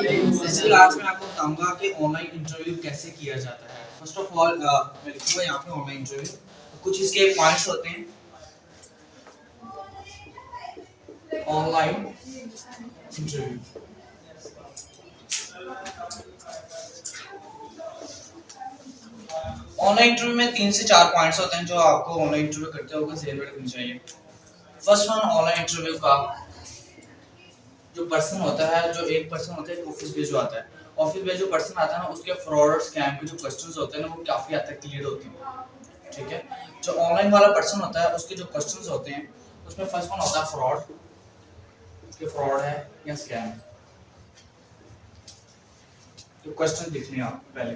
इसलिए आज मैं आपको बताऊंगा कि ऑनलाइन इंटरव्यू कैसे किया जाता है। फर्स्ट ऑफ ऑल मैं लिखूंगा यहाँ पे ऑनलाइन इंटरव्यू, कुछ इसके पॉइंट्स होते हैं। ऑनलाइन इंटरव्यू, ऑनलाइन इंटरव्यू में 3 से 4 पॉइंट्स होते हैं जो आपको ऑनलाइन इंटरव्यू करते हुए ध्यान में रखनी चाहिए। फर्स्ट वन, ऑनलाइन इंटरव्यू का जो पर्सन होता है, जो एक पर्सन होता है, ऑफिस बेस्ड जो आता है, ऑफिस बेस्ड जो पर्सन आता है ना, उसके फ्रॉड और स्कैम के जो क्वेश्चंस होते हैं ना, वो काफी हद तक क्लियर होते हैं। ठीक है, जो ऑनलाइन वाला पर्सन होता है उसके जो क्वेश्चंस होते हैं उसमें फर्स्ट वन होता है फ्रॉड, कि फ्रॉड है या स्कैम। तो क्वेश्चन लिखने हैं आप पहले,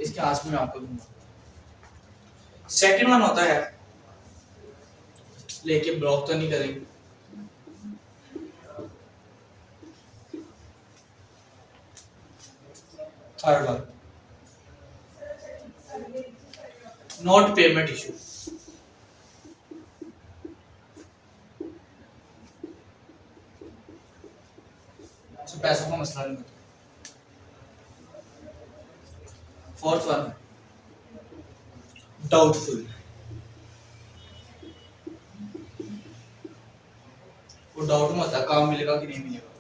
इसके आंसर मैं आपको दूंगा। सेकंड वन होता है, लेके ब्लॉक तो नहीं करेंगे, third one, not payment issue, पैसों का मसला नहीं होता। फोर्थ वन, डाउटफुल, वो डाउट में होता है काम मिलेगा कि नहीं मिलेगा।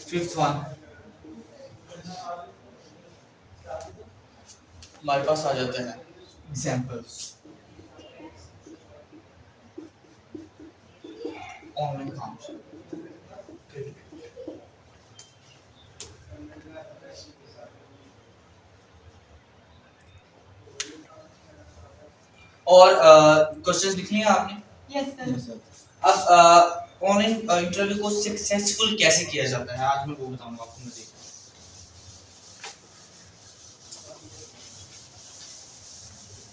फिफ्थ वन, हमारे पास आ जाते हैं एग्जांपल्स ऑनलाइन काम से। और क्वेश्चंस लिख लिए आपने? Yes sir. अब ऑनलाइन इंटरव्यू को सक्सेसफुल कैसे किया जाता है आज मैं वो बताऊंगा आपको। मुझे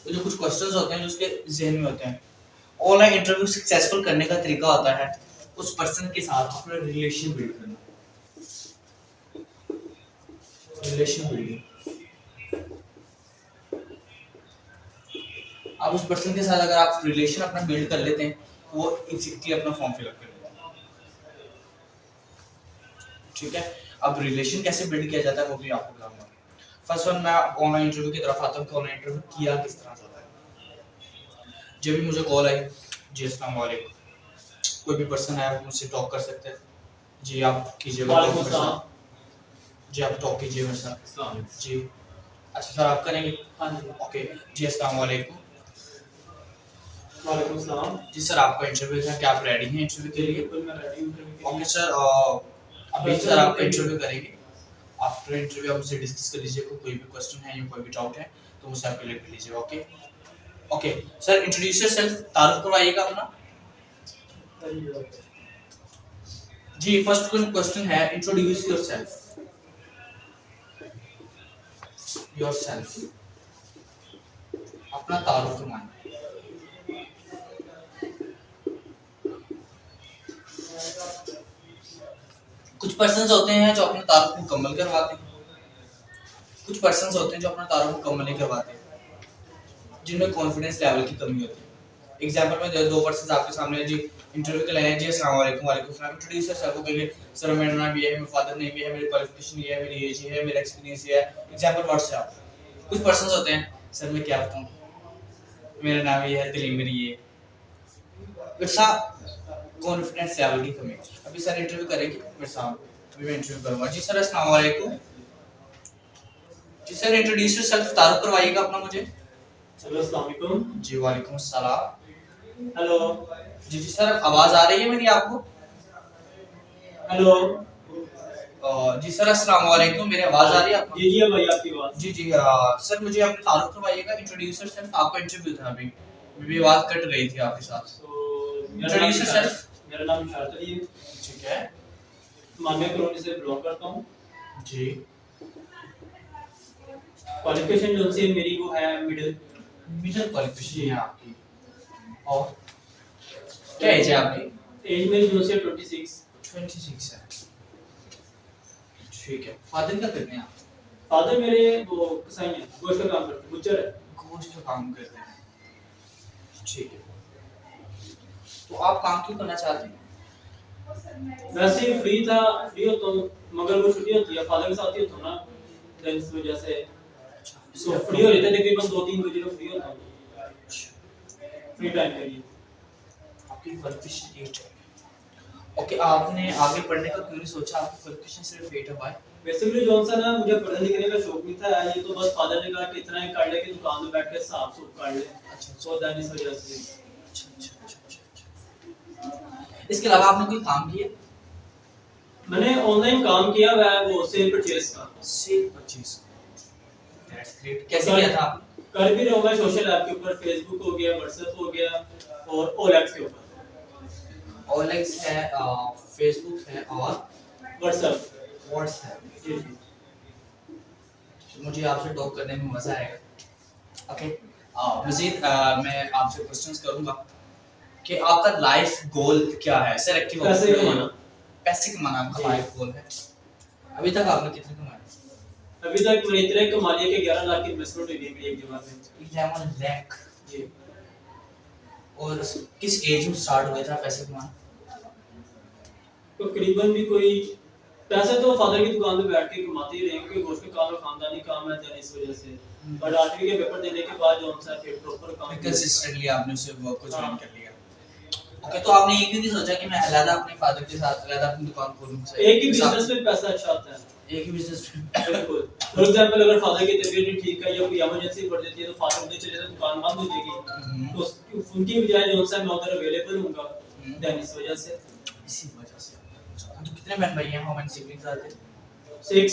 तो जो कुछ क्वेश्चंस होते हैं जो उसके जहन में होते हैं, ऑनलाइन इंटरव्यू सक्सेसफुल करने का तरीका होता है उस पर्सन के साथ अपना रिलेशन बिल्ड करना। रिलेशन बिल्डिंग, आप उस पर्सन के साथ अगर आप रिलेशन अपना बिल्ड कर लेते हैं वो इजीली अपना फॉर्म फिल अप कर लेते हैं। ठीक है, अब रिलेशन कैसे बिल्ड किया जाता है वो भी आपको बताऊंगा। फर्स्ट वन, मैं ऑनलाइन इंटरव्यू की तरफ आता हूँ कि ऑनलाइन इंटरव्यू किया किस तरह जाता है। जब भी मुझे कॉल आई, जी अस्सलाम वालेकुम, कोई भी पर्सन है वो मुझसे टॉक कर सकते हैं। जी आप कीजिए, वालेकुम सलाम। जी आप टॉक कीजिए मेरे साथ। जी अच्छा सर आप करेंगे? हाँ जी। ओके, जी अस्सलाम वालेकुम। वालेकुम सलाम। जी सर आपका इंटरव्यू था, क्या आप रेडी हैं इंटरव्यू के लिए? बिल्कुल मैं रेडी हूँ। ओके सर, अभी सर आपका इंटरव्यू करेंगे। आफ्टर इंटरव्यू आप मुझसे डिस्कस कर लीजिए, कोई भी क्वेश्चन है या कोई भी डाउट है तो मुझसे आप क्लियर कर लीजिए। Okay okay sir, introduce yourself, तारुफ करवाइएगा अपना। जी फर्स्ट क्वेश्चन है, इंट्रोड्यूस योरसेल्फ। योरसेल्फ, अपना तारुफ करवाएं। कुछ पर्सन्स होते हैं जो अपना तारुफ मुकम्मल करवाते हैं, कुछ पर्सन्स होते हैं जो अपना तारुफ मुकम्मल नहीं करवाते, जिनमें कॉन्फिडेंस लेवल की कमी होती है। एग्जांपल में दो पर्सन्स आपके सामने जी इंटरव्यू के लिए हैं। जी अस्सलाम वालेकुम। वालेकुम सलाम। इंट्रोड्यूस योरसेल्फ को कहिए, सर मेरा नाम ये है, मेरा फादर नेम ये है, मेरी क्वालिफिकेशन ये है, मेरी एज ये है, मेरा एक्सपीरियंस ये है। एग्जांपल वर्ड से आप। कुछ पर्सन्स होते हैं, सर मैं क्या बताऊं, मेरा नाम ये है, दिल्ली मेरी ये। इट्स अ कॉन्फिडेंस लेवल की कमी। अभी सर इंटरव्यू करेंगे मेरे सामने, अभी मैं इंटरव्यू करूंगा। जी सर अस्सलाम वालेकुम। जी सर इंट्रोड्यूस योरसेल्फ, तारुफ करवाइएगा अपना मुझे। हेलो अस्सलाम वालेकुम। जी वालेकुम सलाम। हेलो। जी जी सर आवाज आ रही है मेरी आपको? हेलो। जी सर अस्सलाम वालेकुम, मेरी आवाज आ रही है आपको? जी जी भाई आपकी आवाज। जी जी सर मुझे अपना तारुफ करवाइएगा। इंट्रोड्यूस योरसेल्फ, आपका इंटरव्यू था अभी, मेरी आवाज कट रही थी आपके साथ। Introduce yourself. मेरा नाम इशारत अली है। ठीक है। मानवीय कॉलोनी से बिलोंग करता हूँ। जी। क्वालिफिकेशन जो से मेरी वो है मिडिल क्वालिफिकेशन है आपकी। और क्या एज है आपकी? एज मेरी जो से 26 है। ठीक है। फादर क्या करते हैं आप? फादर मेरे वो कसाई हैं, गोश्त का काम करते हैं, बुचर है। गोश्त का काम करते हैं। ठीक है, तो आप काम क्यों करना चाहते हैं? वैसे ही फ्री होता हूँ, मगर वो छुट्टी होती है फादर के साथ ही होता हूँ ना, देन इस वजह से सो फ्री हो जाता है, तकरीबन 2-3 बजे तक फ्री होता हूँ फ्री टाइम के लिए। आपकी क्वालिफिकेशन 8 है। ओके, आपने आगे पढ़ने का क्यों नहीं सोचा? आपकी क्वालिफिकेशन सिर्फ 8 है भाई। बेसिकली जॉन सा ना, मुझे पढ़ने लिखने का शौक नहीं था, ये तो बस फादर ने कहा कि इतना ही कर ले कि दुकान में बैठ के साफ सूफ कर ले। अच्छा सो दैट इस वजह से। इसके अलावा आपने कोई काम किया? मैंने ऑनलाइन काम किया वो सेल परचेज का। Cell purchase, that's great. कैसे किया था आपने? कर भी रहा हूँ मैं सोशल ऐप के ऊपर, फेसबुक हो गया, व्हाट्सएप हो गया और ओएलएक्स के ऊपर। ओएलएक्स है, फेसबुक है और व्हाट्सएप। जी जी। मुझे आपसे टॉक करने में मजा आएगा। ओके, मजीद मैं आपसे क्वेश्चंस करूंगा कि आपका लाइफ गोल क्या है? सेलेक्टिव पैसे कमाना। पैसे कमाना आपका लाइफ गोल है। अभी तक आपने कितने कमाए? अभी तक मैंने इतने कमा लिए कि 11 लाख की इन्वेस्टमेंट हुई है मेरी एक जगह पे। 11 लाख जी। और किस एज में स्टार्ट हुआ था पैसे कमाना? तो करीबन भी कोई पैसे तो फादर की दुकान पे बैठ के कमाते ही रहे, क्योंकि गोश्त का काम खानदानी काम है तो इस वजह से। बट 8वीं के पेपर देने के बाद जो सा फिर प्रॉपर काम कंसिस्टेंटली आपने उसे वर्क को ज्वाइन कर लिया। ओके, तो आपने ये क्यों नहीं सोचा कि मैं अलग अपने फादर के साथ अलग अपनी दुकान खोलूं? एक ही बिजनेस में पैसा अच्छा आता है। एक ही बिजनेस में बिल्कुल। फॉर एग्जांपल अगर फादर की तबीयत नहीं ठीक है या कोई इमरजेंसी पड़ जाती है तो फादर उधर चले जाते, दुकान बंद हो जाएगी, तो उनकी बजाय जो सा मैं उधर अवेलेबल हूंगा, देन इस वजह से। इसी वजह से। तो कितने बहन भाई हैं? How many siblings are there? 6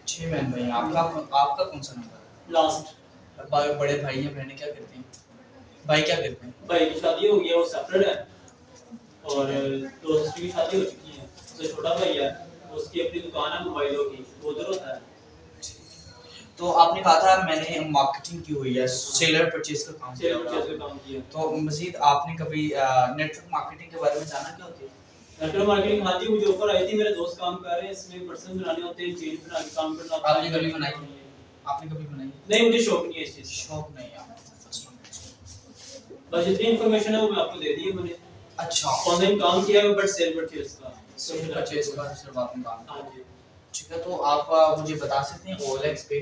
6 बहन भाई हैं। आपका कौन सा नंबर है? लास्ट। बड़े भाई हैं, बहनें क्या करती हैं? भाई क्या करते हैं? भाई की शादी हो गई है, वो सेपरेट है, और दो सिस्टर की शादी हो चुकी है। तो छोटा भाई है, उसकी अपनी दुकान है मोबाइलों की, वो उधर होता है। तो आपने कहा था मैंने मार्केटिंग की हुई है, सेलर परचेज का काम सेल परचेज का काम किया। तो मजीद आपने कभी नेटवर्क मार्केटिंग के बारे में जाना? क्या होती है नेटवर्क मार्केटिंग? हाँ जी, मुझे ऑफर आई थी, मेरे दोस्त काम कर रहे हैं इसमें, पर्सन बनाने होते हैं, चेंज बना के काम करना होता है। आपने कभी बनाई? आपने कभी बनाई? नहीं, मुझे शौक नहीं है इस चीज। शौक नहीं है। बस जितनी इन्फॉर्मेशन है वो मैं आपको दे दी है मैंने। अच्छा, ऑनलाइन काम किया है बट सेल परचेज का। सेल परचेज का सिर्फ आपने काम किया। हाँ जी। ठीक है, तो आप मुझे बता सकते हैं OLX पे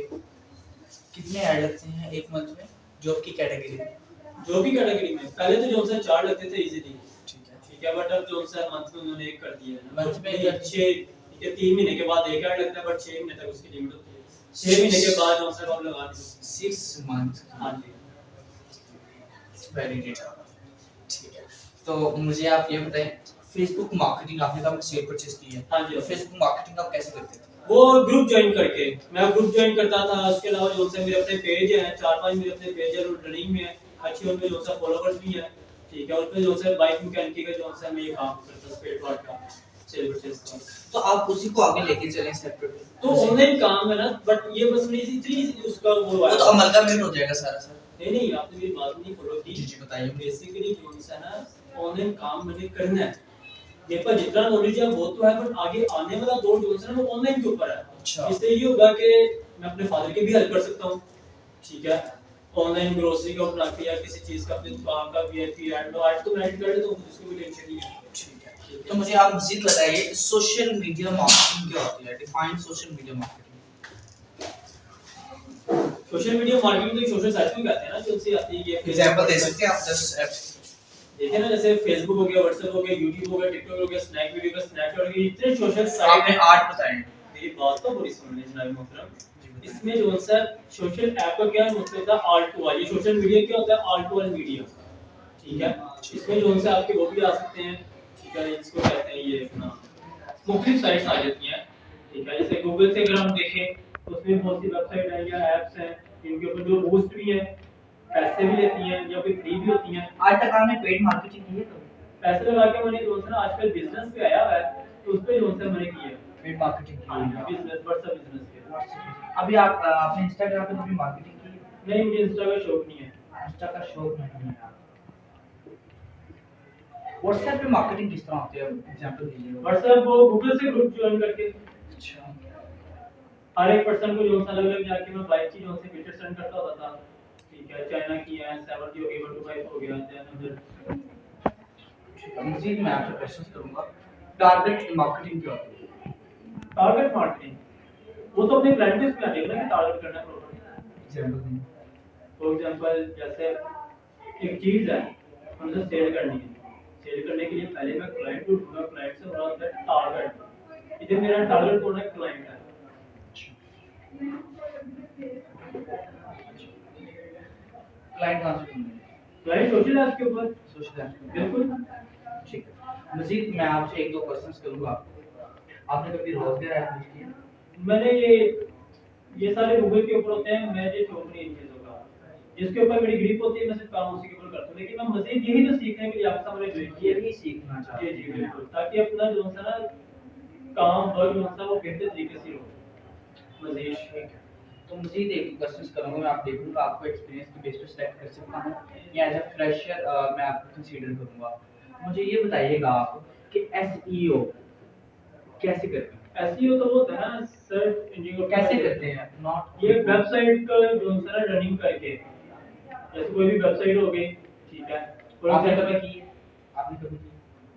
कितने ऐड लगते हैं एक मंथ में जॉब की कैटेगरी में? जो भी कैटेगरी में पहले तो जो सा 4 लगते थे इजीली, ठीक है, बट अब जो सा मंथ में उन्होंने एक कर दिया है ना, मंथ में 6 ठीक है, 3 महीने के बाद एक ऐड लगता है, बट 6 महीने तक उसकी लिमिट होती है। 6 महीने के बाद जो सा आप लगा नहीं सकते। 6 मंथ। हाँ जी। Very data. ठीक है, तो मुझे आप ये बताएं, फेसबुक मार्केटिंग आपने कहा सेल परचेज की है। हाँ जी। तो फेसबुक मार्केटिंग आप कैसे करते थे? वो ग्रुप ज्वाइन करके, मैं ग्रुप ज्वाइन करता था। उसके अलावा जो से मेरे अपने पेज हैं, 4-5 मेरे अपने पेज हैं रनिंग में है, अच्छे उनमें जो सा फॉलोवर्स भी हैं, ठीक है। उसमें जो से बाइक मैकेनिक का जो सा मैं ये काम करता हूं, स्पेयर पार्ट का सेल परचेज का। तो आप उसी को आगे लेके चलें सेपरेट। तो ऑनलाइन काम है ना, बट ये बस नहीं इतनी उसका वो तो अमलगामेंट हो जाएगा सारा सर। नहीं, आपने मेरी बात नहीं फॉलो की। जी बताइए। बेसिकली जो सा ना, ऑनलाइन काम मैंने करना है, मेरे पास जितना नॉलेज है वो तो है, बट आगे आने वाला दौर जो है ना वो ऑनलाइन के ऊपर है। अच्छा। इससे ये होगा कि मैं अपने फादर की भी हेल्प कर सकता हूँ, ठीक है। ऑनलाइन ग्रोसरी का बना के या किसी चीज का अपनी दुकान का वीआईपी ऐड तो मैं ऐड कर लेता हूँ, उसकी भी टेंशन नहीं है। ठीक है, तो मुझे आप मजीद बताइए सोशल मीडिया मार्केटिंग क्या होती है? Define social media marketing. Social media marketing तो सोशल साइट में कहते हैं ना, जो से आती है। एग्जांपल दे सकते हैं आप 10 ऐप्स? देखिए ना, जैसे फेसबुक हो गया, व्हाट्सएप हो गया, यूट्यूब हो गया, टिकटॉक हो गया, स्नैप वीडियो का स्नैपचैट हो गया, इतने सोशल साइट आपने हैं। 8 बताए। मेरी बात तो पूरी सुन लीजिए जनाब मोहतरम। इसमें जो सा सोशल ऐप का क्या मतलब होता है, ऑल टू ऑल। ये सोशल मीडिया क्या होता है, ऑल टू ऑल मीडिया, ठीक है। इसमें जो सा आपके वो भी आ सकते हैं, ठीक है, इसको कहते हैं ये अपना मुख्तलिफ साइट्स आ जाती हैं, ठीक है। जैसे गूगल से अगर हम देखें तो उसमें बहुत सी वेबसाइट है या ऐप्स हैं जिनके ऊपर जो बूस्ट भी है, पैसे भी लेती हैं या कोई फ्री भी होती हैं। आज तक आपने पेड मार्केटिंग की है? तो पैसे लगा के मैंने जो है आजकल बिजनेस पे आया हुआ है, तो उस पे जो है मैंने किया पेड मार्केटिंग की है बिजनेस, व्हाट्सएप बिजनेस के। अभी आप आपने इंस्टाग्राम पे कभी मार्केटिंग की है? नहीं, मुझे इंस्टा का शौक नहीं है। इंस्टा का शौक नहीं है। व्हाट्सएप पे मार्केटिंग किस तरह होती है? एग्जांपल दीजिए। व्हाट्सएप वो गूगल से ग्रुप ज्वाइन करके, अच्छा, हर एक पर्सन को जो अलग अलग जाके मैं बाइक की जो से पिक्चर सेंड करता होता था, ठीक है। चाइना की है, 7 की हो गई, 125 हो गया, देन उधर। मजीद मैं आपसे क्वेश्चन करूंगा टारगेट मार्केटिंग क्या होती है? टारगेट मार्केटिंग वो तो अपने क्लाइंट को इसमें देखना कि टारगेट करना है प्रॉपर। एग्जांपल दें। फॉर एग्जांपल जैसे एक चीज है हमसे सेल करनी है, सेल करने के लिए पहले मैं क्लाइंट को ढूंढूंगा, क्लाइंट से बड़ा होता है टारगेट, इधर मेरा टारगेट कौन है, क्लाइंट है। क्लाइंट कहाँ से ढूंढेंगे? क्लाइंट सोशल ऐप के ऊपर। सोशल ऐप पे। बिल्कुल। ठीक है। मजीद मैं आपसे एक दो क्वेश्चंस करूंगा। आपने कभी रोजगार ऐप यूज किया? मैंने ये सारे गूगल के ऊपर होते हैं, मैं ये शौक नहीं इन चीजों का, जिसके ऊपर मेरी ग्रिप होती है मैं सिर्फ काम उसी के ऊपर करता हूँ, लेकिन मैं मजीद यही तो सीखने के लिए आपके सामने ज्वाइन किया। यही सीखना चाहते जी हैं। बिल्कुल, ताकि अपना जो सा ना काम वर्क जो सा वो बेहतर तरीके से हो मजीद। ठीक है। तो मजीद एक क्वेश्चंस करूंगा मैं, आप देखूंगा आपको एक्सपीरियंस की बेस पे सिलेक्ट कर सकता हूं या एज अ फ्रेशर मैं आपको कंसीडर करूंगा। मुझे ये बताइएगा आप कि एसईओ कैसे करते हैं? एसईओ तो वो होता है ना सर्च इंजन कैसे करते हैं? नॉट ये वेबसाइट का जो सा रनिंग करके, जैसे कोई भी वेबसाइट हो गई, ठीक है, फॉर आपने एग्जांपल कभी की? आपने कभी की?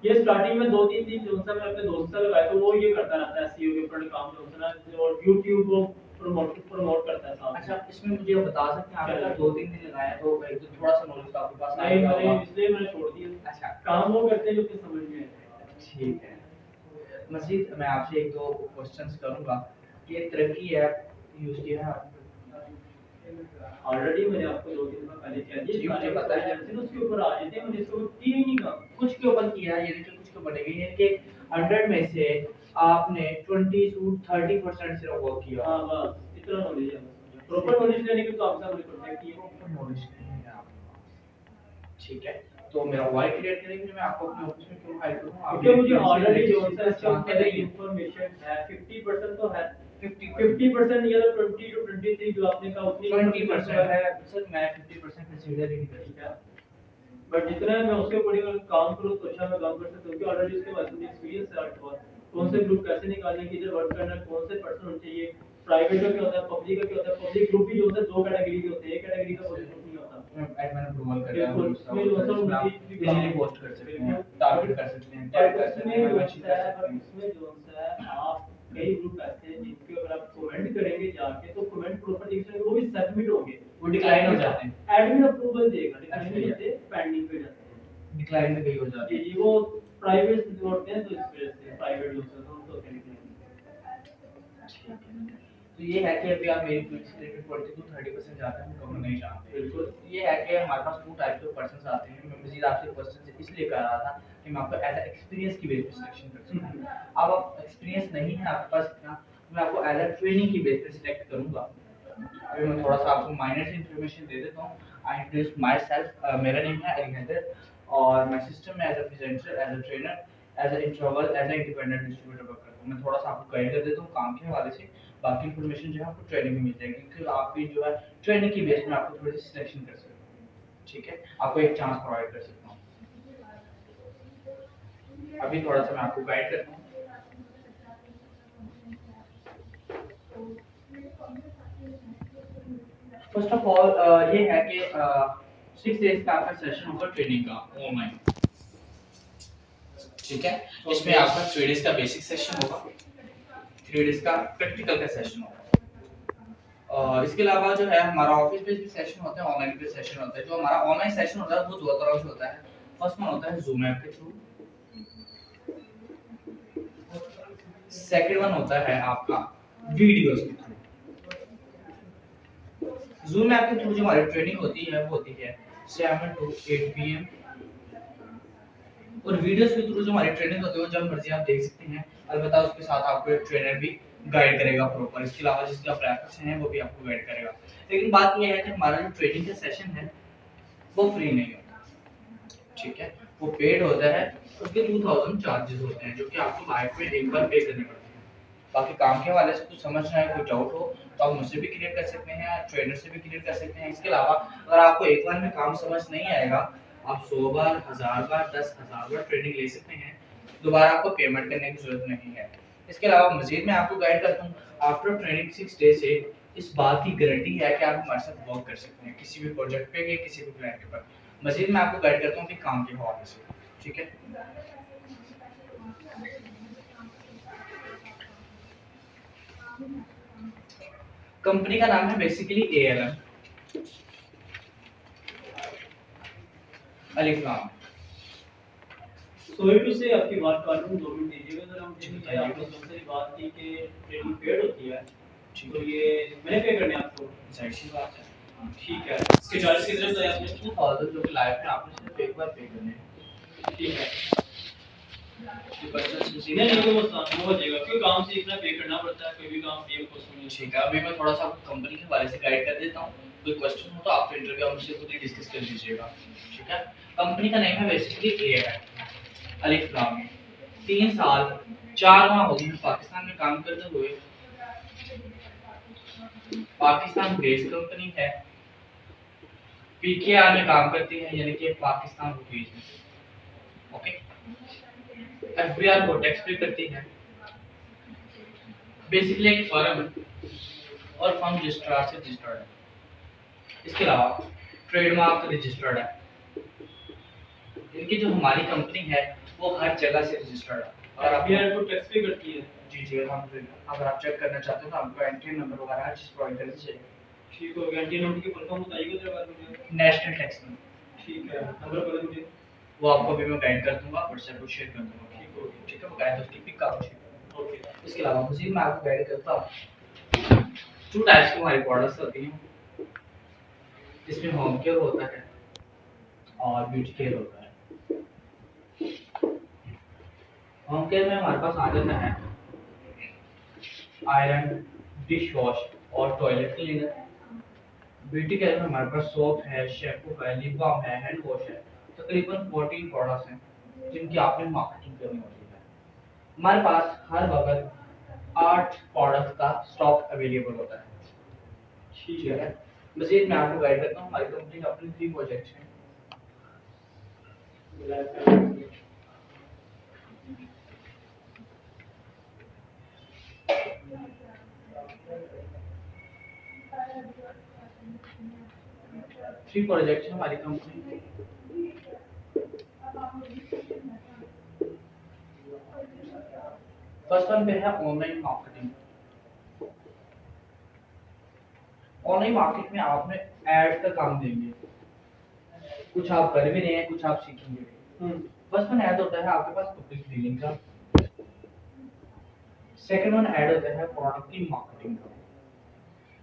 ये स्टार्टिंग में 2-3 दिन जो सा मैं अपने दोस्त से लगाया तो वो ये करता रहता है एसईओ के ऊपर काम जो सा ना, और YouTube को प्रमोट करता है साथ में। अच्छा, इसमें मुझे बता सकते हैं आपने 2-3 दिन लगाया तो एक तो थोड़ा सा नॉलेज तो आपके पास नहीं आएगा मैंने होगा। इसलिए मैंने छोड़ दिया। अच्छा, काम वो करते हैं जो कि समझ में आए। ठीक है। मजीद मैं आपसे एक दो क्वेश्चंस करूंगा कि ये तरक्की ऐप यूज किया है आपने? ऑलरेडी मैंने आपको 2 दिन पहले कह जी, दिया, मुझे पता है। जैसे उसके ऊपर आ जाते हैं, मैंने इसके ऊपर किया ही नहीं काम। कुछ के ऊपर किया है, यानी कि कुछ के ऊपर नहीं, यानी कि 100 में से आपने 20 to 30% सिर्फ वर्क किया। हाँ बस इतना नॉलेज है बस, प्रॉपर नॉलेज लेने के तो आपके सामने कॉन्टेक्ट किए। प्रॉपर नॉलेज नहीं है आपके पास। ठीक है, तो मेरा वाई क्लियर करेंगे कि मैं आपको अपने ऑफिस में क्यों हायर करूं? आप क्योंकि मुझे ऑलरेडी जो सा इसके जानते ऊपर नहीं। इंफॉर्मेशन है, 50% तो है, 50% 50% या तो 20 to 23 जो आपने कहा उतनी 20% है सर, मैं 50% कंसीडर ही नहीं कर ठीक है। बट जितना मैं उसके ऊपर ही अगर काम करूँ तो अच्छा मैं काम कर सकता हूँ, क्योंकि ऑलरेडी उसके बाद मुझे एक्सपीरियंस है आपके पास, कौन से ग्रुप कैसे निकालने, किधर वर्क करना है, कौन से पर्सन होने चाहिए, प्राइवेट का क्या होता है, पब्लिक का क्या होता है। पब्लिक ग्रुप भी जो होता है 2 कैटेगरी के होते हैं, एक कैटेगरी का कोई ग्रुप नहीं होता। एडमिन अप्रूवल कर रहा है, बिल्कुल, उसमें जो होता है वो इजीली पोस्ट कर सकते हैं, टारगेट कर सकते हैं, टैग कर सकते हैं, मेंशन कर सकते हैं। उसमें जो होता है आप कई ग्रुप ऐसे हैं जिनके अगर आप कमेंट करेंगे जाके तो कमेंट प्रॉपर तरीके से वो भी सबमिट होंगे, वो डिक्लाइन हो जाते हैं। एडमिन अप्रूवल देगा, डिक्लाइन नहीं होते, पेंडिंग पे जाते हैं। डिक्लाइन में कहीं हो जाते जी हैं। जी, वो प्राइवेट होते हैं तो इस वजह से प्राइवेट यूजर तो होते हैं। तो ये है कि अभी आप मेरी फील्ड से रिलेटेड 40 to 30% जाते हैं, हम नहीं जानते। बिल्कुल। ये है कि हमारे पास 2 टाइप के पर्सन्स आते हैं। मैं मज़ीद आपसे क्वेश्चन इसलिए कर रहा था कि मैं आपको एज अ एक्सपीरियंस की बेस पे सिलेक्शन कर सकूं। अब आप एक्सपीरियंस नहीं है आपके पास इतना, मैं आपको एज अ ट्रेनिंग की बेस पे सिलेक्ट करूंगा। अभी मैं थोड़ा सा आपको माइनर सी इंफॉर्मेशन दे देता हूँ। आई इंट्रोड्यूस माई सेल्फ, मेरा नेम है अली हैदर और मैं सिस्टम में as a presenter, as a trainer, as a introvert, as a independent distributor work करता हूँ। मैं थोड़ा सा आपको गाइड कर देता हूँ काम के हवाले से, बाकी इन्फॉर्मेशन जो है आपको ट्रेनिंग में मिल जाएगी, क्योंकि आपकी जो है ट्रेनिंग की बेस में आपको थोड़ी सी सिलेक्शन कर सकता हूँ। ठीक है, आपको एक चांस प्रोवाइड कर सकता हूँ। अभी थोड़ा सा मैं आपको गाइड करता हूँ। फर्स्ट ऑफ ऑल ये है कि 6 डेज का आपका सेशन होगा ट्रेनिंग का ऑनलाइन। ठीक है, इसमें आपका 3 डेज का बेसिक सेशन होगा, 3 डेज का प्रैक्टिकल का सेशन होगा। और इसके अलावा जो है हमारा ऑफिस बेस्ड भी सेशन होता है, ऑनलाइन भी सेशन होता है। जो हमारा ऑनलाइन सेशन होता है वो 2 तरह से होता है। फर्स्ट वन होता है Zoom ऐप के थ्रू, सेकंड वन होता है आपका वीडियोस के थ्रू। Zoom ऐप के थ्रू जो हमारी ट्रेनिंग होती है वो होती है 7 to 8 PM, और वीडियोस के थ्रू जो हमारी ट्रेनिंग होती है वो जब मर्जी आप देख सकते हैं। अलबत्ता उसके साथ आपको एक ट्रेनर भी गाइड करेगा प्रॉपर। इसके अलावा जिसका प्रैक्टिस है वो भी आपको गाइड करेगा। लेकिन बात ये है कि हमारा जो ट्रेनिंग का सेशन है वो फ्री नहीं होता। ठीक है, वो पेड होता है, उसके 2000 चार्जेस होते हैं जो कि आपको लाइफ में एक बार पे करने पड़ते हैं। बाकी काम के हवाले से कुछ समझना है, कोई डाउट हो तो आप मुझसे भी क्लियर कर सकते हैं, ट्रेनर से भी क्लियर कर सकते हैं। इसके अलावा अगर आपको एक बार में काम समझ नहीं आएगा, आप 100 बार, 1000 बार, 10,000 बार ट्रेनिंग ले सकते हैं, दोबारा आपको पेमेंट करने की जरूरत नहीं है। इसके अलावा मजीद मैं आपको गाइड करता हूँ, आफ्टर ट्रेनिंग 6 डे से इस बात की गारंटी है कि आप हमारे साथ वर्क कर सकते हैं किसी भी प्रोजेक्ट पे या किसी भी क्लाइंट के ऊपर। मजीद मैं आपको गाइड करता हूँ कि काम के हवाले से। ठीक है, कंपनी का नाम है बेसिकली ALM, अलिफ लाम। सॉरी टू से आपकी बात काट दूं, 2 मिनट दीजिएगा जरा मुझे। जी, ये आपने सबसे बात की कि ट्रेनिंग पेड होती है, तो ये मैंने पे करने आपको, जाहिर सी बात है। ठीक है। इसके चार्जेस कितने बताए आपने? 2000 जो कि लाइफ में आपने सिर्फ एक बार पे करने हैं। ठीक है। ये पर्सनल नहीं नहीं, वो वो हो जाएगा, क्योंकि काम सीखना पे करना पड़ता है, कोई भी काम फ्री ऑफ कॉस्ट नहीं। ठीक है, अभी मैं थोड़ा सा आपको कंपनी के हवाले से गाइड कर देता हूँ। कोई क्वेश्चन हो तो आप इंटरव्यू आप मुझसे खुद ही डिस्कस कर लीजिएगा। ठीक है, कंपनी का नेम है बेसिकली ALM, अलिफ लाम मीम। 3 साल 4 माह हो गए पाकिस्तान में काम करते हुए। पाकिस्तान बेस्ड कंपनी है, PKR में काम करती है, यानी कि पाकिस्तान रुपीज में। ओके, FBR को टैक्स पे करती है। बेसिकली एक फर्म है और फर्म रजिस्ट्रार से रजिस्टर्ड है। इसके अलावा ट्रेडमार्क रजिस्टर्ड है। इनकी जो हमारी कंपनी है वो हर जगह से रजिस्टर्ड है। और आप यार को टैक्स पे करती है। जी जी, अल्हम्दुलिल्लाह। अगर आप चेक करना चाहते हो तो आपको एंट्री नंबर वगैरह हर चीज प्रोवाइड कर दी जाएगी। ठीक हो गया। एंटी नोट की फुल फॉर्म बताइएगा जरा बार मुझे। National tax number. ठीक है, नंबर बोले मुझे। वो आपको भी मैं गाइड कर दूंगा, व्हाट्सएप पर शेयर कर दूंगा। ठीक हो गया। ठीक है, बकायदा उसकी पिक आप शेयर। ओके। इसके अलावा मजीद मैं आपको गाइड करता हूँ। 2 टाइप्स की हमारी प्रोडक्ट्स होती हैं। इसमें होम केयर होता है और ब्यूटी केयर होता है। होम केयर में हमारे पास आ जाता है आयरन, डिश वॉश और टॉयलेट क्लीनर। ब्यूटी केयर में हमारे पास सोप है, शैम्पू है, लिप बाम है, हैंड वॉश है। तकरीबन 14 प्रोडक्ट्स हैं जिनकी आपने मार्केटिंग करनी होती है। हमारे पास हर वक्त 8 प्रोडक्ट का स्टॉक अवेलेबल होता है। ठीक है, मजीद मैं आपको गाइड करता हूँ। हमारी कंपनी का अपने 3 प्रोजेक्ट्स हैं। थ्री प्रोजेक्ट्स हैं हमारी कंपनी के। फर्स्ट वन पे है ऑनलाइन मार्केटिंग। ऑनलाइन मार्केट में आपने एड का काम देंगे। कुछ आप कर भी रहे हैं, कुछ आप सीखेंगे भी। फर्स्ट वन ऐड होता है आपके पास पब्लिक डीलिंग का। सेकंड वन ऐड होता है प्रोडक्ट की मार्केटिंग का,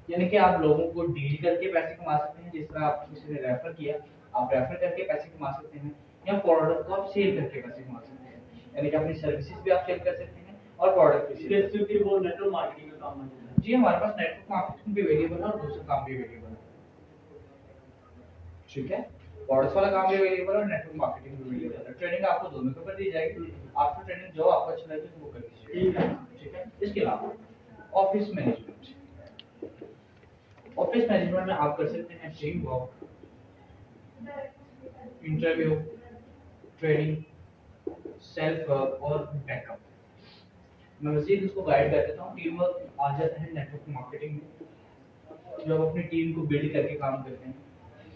यानी कि आप लोगों को डील करके पैसे कमा सकते हैं। जिस तरह आपको किसी ने रेफर किया, आप रेफर करके पैसे कमा सकते हैं, या प्रोडक्ट को आप सेल करके पैसे कमा सकते हैं, यानी कि अपनी सर्विसेज भी आप सेल कर सकते हैं और प्रोडक्ट भी सेल। स्पेसिफिकली वो नेटवर्क मार्केटिंग का काम है। जी, हमारे पास नेटवर्क मार्केटिंग भी अवेलेबल है और दूसरा काम भी अवेलेबल है। ठीक है, प्रोडक्ट्स वाला काम भी अवेलेबल है और नेटवर्क मार्केटिंग भी अवेलेबल है। ट्रेनिंग आपको दोनों के ऊपर दी जाएगी। आफ्टर ट्रेनिंग जो आपको अच्छा लगे वो कर लीजिए। ठीक है। ठीक है, इसके अलावा ऑफिस मैनेजमेंट। ऑफिस मैनेजमेंट में आप कर सकते हैं team work, interview, training, self work और बैकअप। मैं मजीद इसको गाइड कर देता हूँ। टीम वर्क आ जाता है नेटवर्क मार्केटिंग में, जब अपनी टीम को बिल्ड करके काम करते हैं।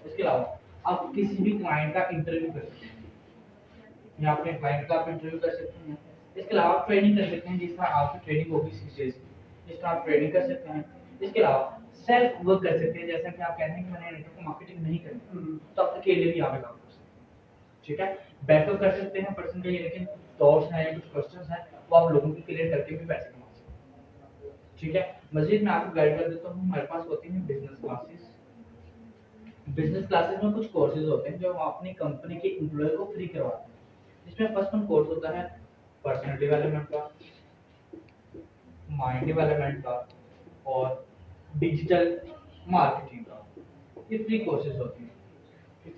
इसके अलावा आप किसी भी क्लाइंट का इंटरव्यू कर सकते हैं, या अपने क्लाइंट का आप इंटरव्यू कर सकते हैं। इसके अलावा आप ट्रेनिंग कर सकते हैं, जिस तरह आपकी ट्रेनिंग होगी सीसीएस की, इस तरह आप ट्रेनिंग कर सकते हैं। इसके अलावा सेल्फ वर्क कर सकते हैं, जैसा कि आप कहते हैं कि मैंने नेटवर्क मार्केटिंग नहीं करनी, तो आप अकेले भी यहाँ पे काम कर सकते हैं। ठीक है, बैकअप कर सकते हैं पर्सन के लिए, लेकिन डाउट्स हैं या कुछ क्वेश्चंस हैं वो आप लोगों की क्लियर करके भी पैसे कमा सकते हैं। ठीक है, मजीद मैं आपको गाइड कर देता हूँ। हमारे पास होती हैं बिजनेस क्लासेस। बिजनेस क्लासेस में कुछ कोर्सेज होते हैं जो हम अपनी कंपनी के एम्प्लॉय को फ्री करवाते हैं। इसमें फर्स्ट वन कोर्स होता है पर्सनल डेवलपमेंट का, माइंड डेवलपमेंट का और डिजिटल मार्केटिंग का। ये फ्री कोर्सेज होते हैं।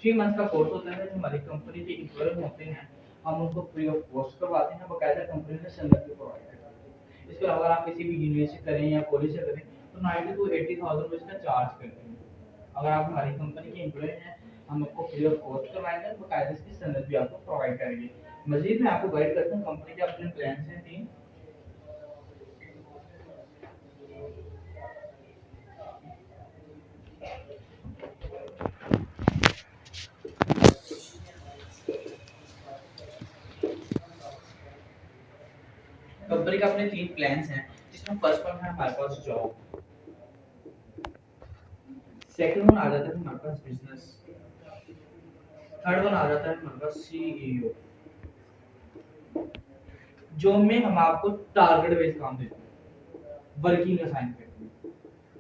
3 मंथ का कोर्स होता है जो हमारी कंपनी के एम्प्लॉय होते हैं, हम उनको फ्री ऑफ कॉस्ट करवाते हैं, बकायदा कंपनी ने सैलरी भी प्रोवाइड करती है। इसके अलावा आप किसी भी यूनिवर्सिटी से करें या कॉलेज से करें तो 90 to 80,000 रुपये इसका चार्ज करते हैं। अगर आप हमारी कंपनी के एम्प्लॉय हैं, हम आपको फ्री ऑफ कॉस्ट करवाएंगे, बकायदा इसकी सैलरी भी आपको प्रोवाइड करेंगे। मजीद मैं आपको गाइड करता हूँ। कंपनी के अपने प्लान्स हैं 3। कंपनी का अपने 3 प्लान्स हैं। जिसमें फर्स्ट वन है हमारे पास जॉब, सेकंड वन आ जाता है हमारे पास बिजनेस, थर्ड वन आ जाता है हमारे पास सीईओ। जॉब में हम आपको टारगेट बेस्ड काम देते हैं, वर्किंग असाइन करते हैं,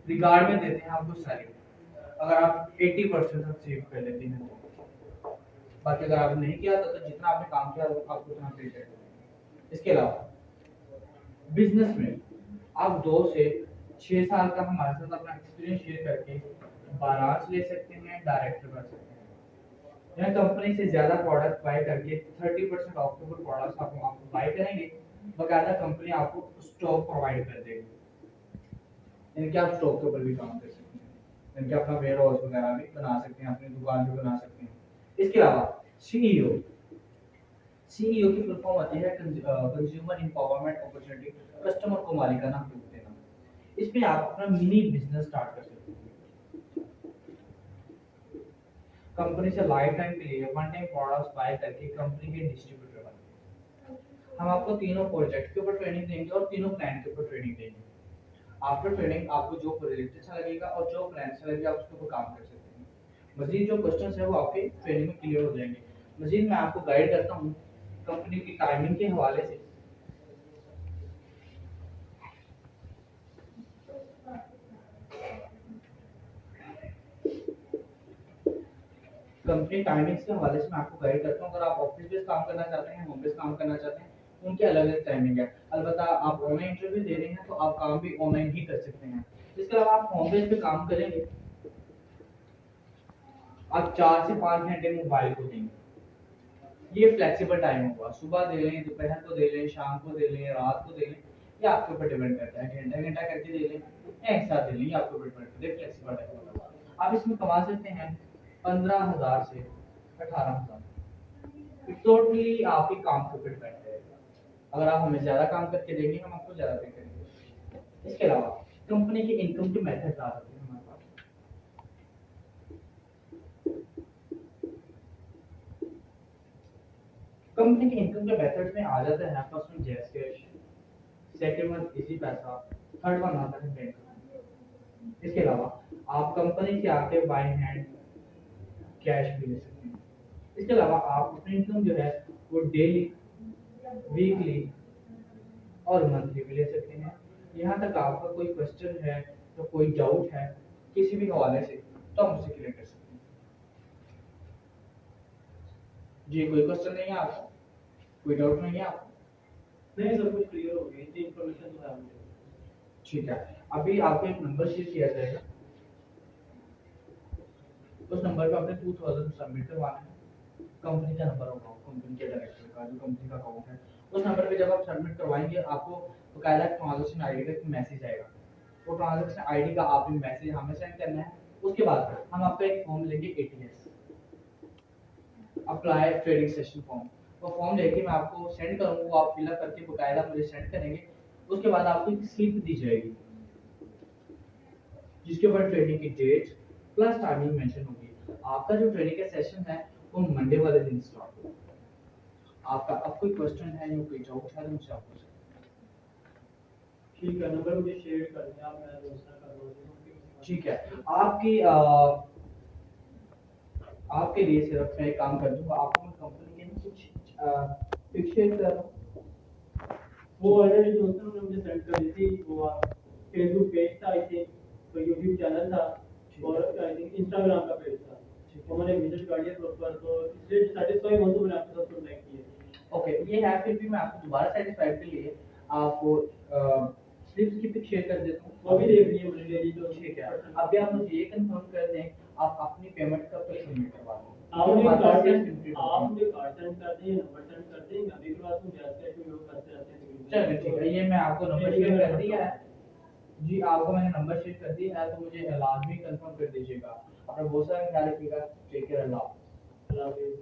रिगार्ड में देते हैं आपको सैलरी, अगर आप 80% अचीव कर लेते हैं तो। बाकी अगर आपने नहीं किया तो जितना आपने काम किया आपको उतना पे करेंगे। इसके अलावा बिजनेस में आप 2 से 6 साल का हमारे साथ अपना एक्सपीरियंस शेयर करके बारात ले सकते हैं, डायरेक्टर बन सकते हैं। यह कंपनी से ज्यादा प्रोडक्ट बाय करके 30% ऑफ के ऊपर प्रोडक्ट्स आपको बाय करेंगे, बकायदा कंपनी आपको स्टॉक प्रोवाइड कर देगी। इनके आप स्टॉक के ऊपर भी काम कर सकते हैं, इनके अपना वेयर हाउस वगैरह भी बना सकते हैं, अपनी दुकान भी बना सकते हैं। इसके अलावा सीईओ, सीईओ की फुल फॉर्म होती है कंज्यूमर एम्पावरमेंट अपॉर्चुनिटी, कस्टमर को मालिकाना हक देना। इसमें आप अपना मिनी बिजनेस स्टार्ट कर सकते हैं, कंपनी से लाइफ टाइम के लिए वन टाइम प्रोडक्ट्स बाय करके कंपनी के डिस्ट्रीब्यूटर बन। हम आपको तीनों प्रोजेक्ट के ऊपर ट्रेनिंग देंगे और तीनों प्लान के ऊपर ट्रेनिंग देंगे। आफ्टर ट्रेनिंग आपको जो प्रोजेक्ट अच्छा लगेगा और जो प्लान अच्छा लगेगा आप उसके ऊपर काम कर सकते हैं। मजीद जो क्वेश्चंस है वो आपके ट्रेनिंग में क्लियर हो जाएंगे। मजीद मैं आपको गाइड करता हूँ कंपनी की टाइमिंग के हवाले से। कंपनी टाइमिंग्स के हवाले से मैं आपको गाइड करता हूँ। अगर आप ऑफिस बेस्ड काम करना चाहते हैं, होम बेस्ड काम करना चाहते हैं, उनकी अलग अलग टाइमिंग है। अलबत्ता आप ऑनलाइन इंटरव्यू दे रहे हैं तो आप काम भी ऑनलाइन ही कर सकते हैं। इसके अलावा आप होम बेस्ड पे काम करेंगे, आप 4 से 5 घंटे मोबाइल को देंगे। ये फ्लेक्सिबल टाइम होगा, सुबह दे लें, दोपहर को दे लें, शाम को दे लें, रात को दे लें, ये आपके ऊपर डिपेंड करता है। घंटा घंटा करके दे लें या एक साथ दे लें, ये आपके ऊपर डिपेंड करता है। फ्लेक्सिबल टाइम होगा। आप इसमें कमा सकते हैं 15,000 से 18,000। टोटली आपके काम के ऊपर डिपेंड करेगा। अगर आप हमें ज्यादा काम करके देंगे हम आपको ज्यादा पे करेंगे। इसके अलावा कंपनी के इनकम के मेथड आ जाते हैं हमारे पास। कंपनी के इनकम के मेथड में आ जाता है फर्स्ट वन जैस कैश, सेकंड वन इजी पैसा, थर्ड वन आता है बैंक। इसके अलावा आप कंपनी से आके बाय हैंड कैश भी ले सकते हैं। इसके अलावा आप अपनी इनकम जो है वो डेली, वीकली और मंथली भी ले सकते हैं। यहाँ तक आपका कोई क्वेश्चन है तो कोई डाउट है किसी भी हवाले से तो आप मुझसे क्लियर कर सकते हैं। जी कोई क्वेश्चन नहीं है आपको, कोई डाउट नहीं है आपको? नहीं, सब कुछ क्लियर हो गया, इतनी इन्फॉर्मेशन तो है मुझे। ठीक है, अभी आपको एक नंबर शेयर किया जाएगा, उस नंबर पे आपने 2000 सबमिट करवाना है। कंपनी का नंबर होगा, कंपनी के डायरेक्टर का जो कंपनी का अकाउंट है, उस नंबर पे जब आप सबमिट करवाएंगे आपको बकायदा ट्रांजैक्शन आईडी का मैसेज आएगा। वो ट्रांजैक्शन आईडी का आपने मैसेज हमें सेंड करना है। उसके बाद हम आपका एक फॉर्म लेंगे, ATS apply trading session form. वो फॉर्म लेके मैं आपको सेंड करूंगा, वो आप फिलअप करके बकायदा मुझे सेंड करेंगे। उसके बाद आपको एक स्लिप दी जाएगी जिसके ऊपर ट्रेनिंग की डेट प्लस टाइमिंग मेंशन होगी। आपका जो ट्रेनिंग का सेशन है वो मंडे वाले दिन स्टार्ट होगा। आपका अब कोई क्वेश्चन है या कोई डाउट है तो मुझसे आप पूछ सकते हैं। ठीक है, नंबर मुझे शेयर कर दें आप, मैं दूसरा कर दूंगा। ठीक है, आपकी आपके लिए सिर्फ मैं एक काम कर दूंगा, आपको मैं कंपनी के ना कुछ पिक शेयर कर रहा हूं। वो ऑलरेडी जो उन्होंने मुझे सेंड कर दी थी, वो फेसबुक पेज था, आई थिंक, तो यूट्यूब चैनल था और आई थिंक इंस्टाग्राम का पेज था। तो मैंने विजिट कर लिया प्रॉपर, तो इसलिए सेटिस्फाई हो तो मैंने आपके साथ कॉन्टैक्ट किया। ओके, ये है, फिर भी मैं आपको दोबारा सेटिस्फाइड के लिए आपको स्लिप्स की पिक शेयर कर देता हूँ, वो भी देख लिए मुझे डेली, तो ठीक है। अभी आप मुझे ये कंफर्म कर दें आप अपनी पेमेंट कब तक सबमिट करवा दें? आपने कार्ड सेंड कर दिए, नंबर सेंड कर दिए, अभी के बाद तुम जैसे भी यूज करते रहते हैं। चलिए ठीक है, ये मैं आपको नंबर शेयर कर दिया है जी, आपको मैंने नंबर शेयर कर दिया है, तो मुझे लाजमी कंफर्म कर दीजिएगा। अपना बहुत सारा ख्याल रखिएगा, टेक केयर, अल्लाह। अल्लाह हाफिज़।